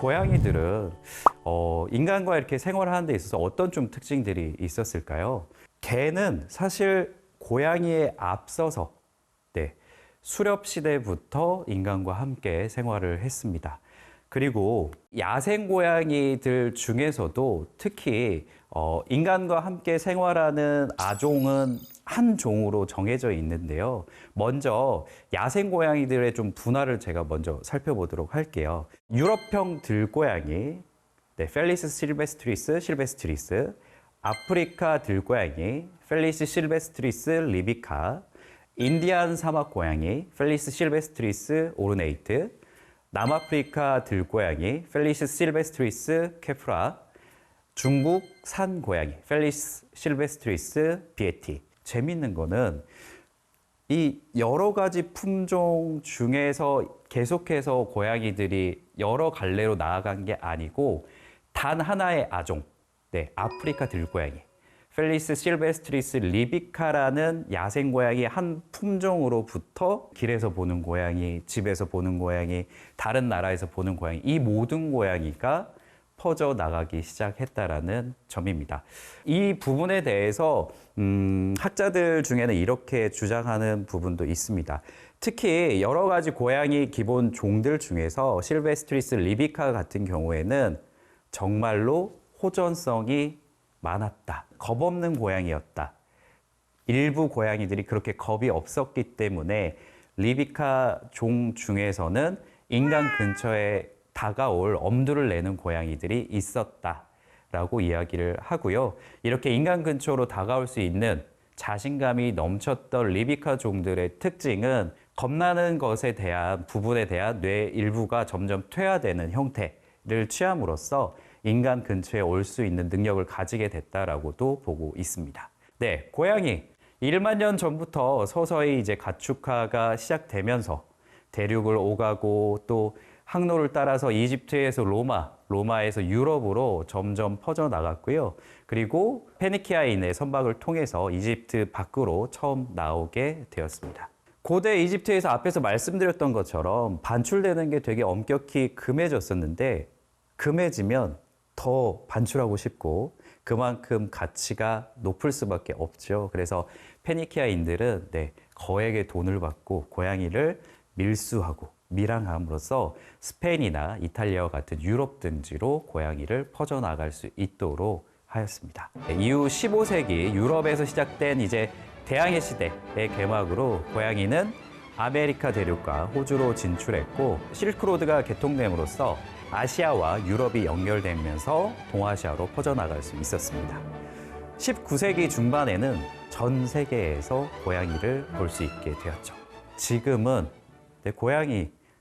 고양이들은 인간과 이렇게 생활하는 데 있어서 어떤 좀 특징들이 있었을까요? 개는 사실 고양이에 앞서서 수렵 시대부터 인간과 함께 생활을 했습니다. 그리고 야생 고양이들 중에서도 특히 인간과 함께 생활하는 아종은 한 종으로 정해져 있는데요. 먼저 야생 고양이들의 좀 분화를 제가 먼저 살펴보도록 할게요. 유럽형 들고양이, 펠리스 실베스트리스, 아프리카 들고양이, 펠리스 실베스트리스 리비카, 인디안 사막 고양이, 펠리스 실베스트리스 오르네이트, 남아프리카 들고양이, 펠리스 실베스트리스 케프라, 중국 산 고양이, 펠리스 실베스트리스 비에티. 재밌는 거는 이 여러 가지 품종 중에서 계속해서 고양이들이 여러 갈래로 나아간 게 아니고 단 하나의 아종, 아프리카 들고양이, 펠리스 실베스트리스 리비카라는 야생 고양이 한 품종으로부터 길에서 보는 고양이, 집에서 보는 고양이, 다른 나라에서 보는 고양이, 이 모든 고양이가 퍼져나가기 시작했다라는 점입니다. 이 부분에 대해서 학자들 중에는 이렇게 주장하는 부분도 있습니다. 특히 여러 가지 고양이 기본 종들 중에서 실베스트리스 리비카 같은 경우에는 정말로 호전성이 많았다. 겁 없는 고양이였다. 일부 고양이들이 그렇게 겁이 없었기 때문에 리비카 종 중에서는 인간 근처에 다가올 엄두를 내는 고양이들이 있었다라고 이야기를 하고요. 이렇게 인간 근처로 다가올 수 있는 자신감이 넘쳤던 리비카 종들의 특징은 겁나는 것에 대한 부분에 대한 뇌 일부가 점점 퇴화되는 형태를 취함으로써 인간 근처에 올 수 있는 능력을 가지게 됐다라고도 보고 있습니다. 고양이 1만 년 전부터 서서히 이제 가축화가 시작되면서 대륙을 오가고 또 항로를 따라서 이집트에서 로마에서 유럽으로 점점 퍼져나갔고요. 그리고 페니키아인의 선박을 통해서 이집트 밖으로 처음 나오게 되었습니다. 고대 이집트에서 앞에서 말씀드렸던 것처럼 반출되는 게 되게 엄격히 금해졌었는데 금해지면 더 반출하고 싶고 그만큼 가치가 높을 수밖에 없죠. 그래서 페니키아인들은 거액의 돈을 받고 고양이를 밀수하고 밀항함으로써 스페인이나 이탈리아와 같은 유럽 등지로 고양이를 퍼져나갈 수 있도록 하였습니다. 이후 15세기 유럽에서 시작된 이제 대항해 시대의 개막으로 고양이는 아메리카 대륙과 호주로 진출했고 실크로드가 개통됨으로써 아시아와 유럽이 연결되면서 동아시아로 퍼져나갈 수 있었습니다. 19세기 중반에는 전 세계에서 고양이를 볼 수 있게 되었죠. 지금은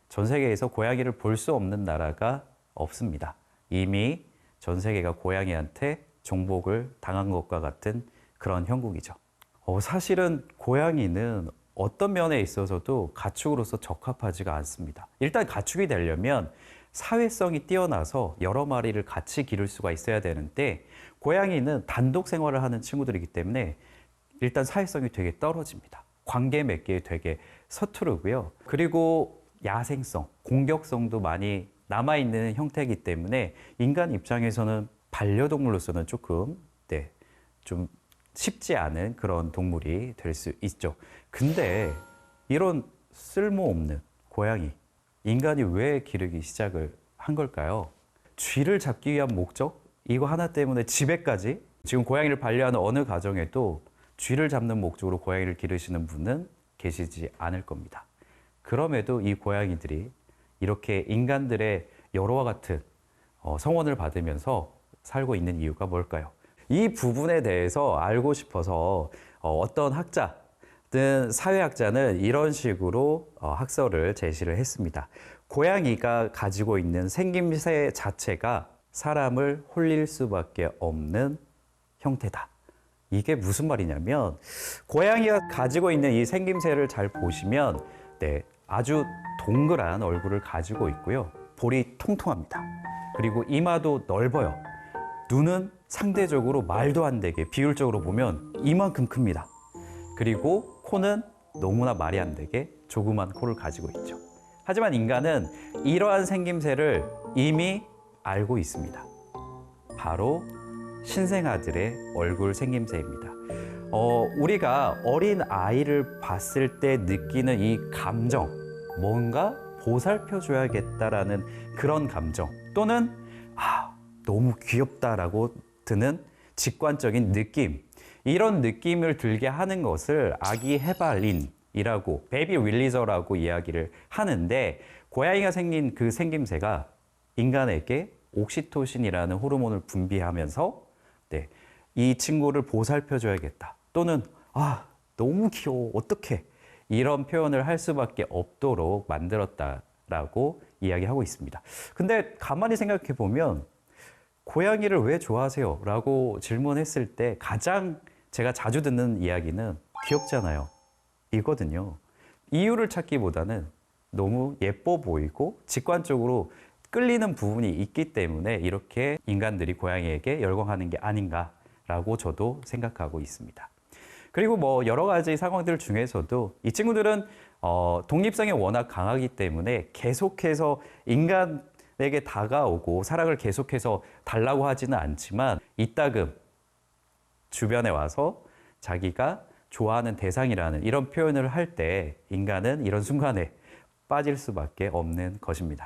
전 세계에서 고양이를 볼 수 없는 나라가 없습니다. 이미 전 세계가 고양이한테 종복을 당한 것과 같은 그런 형국이죠. 사실은 고양이는 어떤 면에 있어서도 가축으로서 적합하지가 않습니다. 일단 가축이 되려면 사회성이 뛰어나서 여러 마리를 같이 기를 수가 있어야 되는데 고양이는 단독 생활을 하는 친구들이기 때문에 일단 사회성이 되게 떨어집니다. 관계 맺기에 되게 서투르고요. 그리고 야생성, 공격성도 많이 남아있는 형태이기 때문에 인간 입장에서는 반려동물로서는 조금 좀 쉽지 않은 그런 동물이 될 수 있죠. 근데 이런 쓸모없는 고양이, 인간이 왜 기르기 시작을 한 걸까요? 쥐를 잡기 위한 목적? 이거 하나 때문에 집에까지 지금 고양이를 반려하는 어느 가정에도 쥐를 잡는 목적으로 고양이를 기르시는 분은 계시지 않을 겁니다. 그럼에도 이 고양이들이 이렇게 인간들의 여러와 같은 성원을 받으면서 살고 있는 이유가 뭘까요? 이 부분에 대해서 알고 싶어서 어떤 학자든 사회학자는 이런 식으로 학설을 제시를 했습니다. 고양이가 가지고 있는 생김새 자체가 사람을 홀릴 수밖에 없는 형태다. 이게 무슨 말이냐면 고양이가 가지고 있는 이 생김새를 잘 보시면 아주 동그란 얼굴을 가지고 있고요. 볼이 통통합니다. 그리고 이마도 넓어요. 눈은 상대적으로 말도 안 되게 비율적으로 보면 이만큼 큽니다. 그리고 코는 너무나 말이 안 되게 조그만 코를 가지고 있죠. 하지만 인간은 이러한 생김새를 이미 알고 있습니다. 바로 신생아들의 얼굴 생김새입니다. 우리가 어린 아이를 봤을 때 느끼는 이 감정, 뭔가 보살펴줘야겠다라는 그런 감정, 또는 너무 귀엽다라고 드는 직관적인 느낌, 이런 느낌을 들게 하는 것을 아기 해발린이라고, 베이비 릴리저라고 이야기를 하는데, 고양이가 생긴 그 생김새가 인간에게 옥시토신이라는 호르몬을 분비하면서 이 친구를 보살펴줘야겠다, 또는 너무 귀여워, 어떡해, 이런 표현을 할 수밖에 없도록 만들었다라고 이야기하고 있습니다. 근데 가만히 생각해 보면 고양이를 왜 좋아하세요? 라고 질문했을 때 가장 제가 자주 듣는 이야기는 귀엽잖아요, 이거든요. 이유를 찾기보다는 너무 예뻐 보이고 직관적으로 끌리는 부분이 있기 때문에 이렇게 인간들이 고양이에게 열광하는 게 아닌가라고 저도 생각하고 있습니다. 그리고 뭐 여러 가지 상황들 중에서도 이 친구들은 독립성이 워낙 강하기 때문에 계속해서 인간에게 다가오고 사랑을 계속해서 달라고 하지는 않지만, 이따금 주변에 와서 자기가 좋아하는 대상이라는 이런 표현을 할 때 인간은 이런 순간에 빠질 수밖에 없는 것입니다.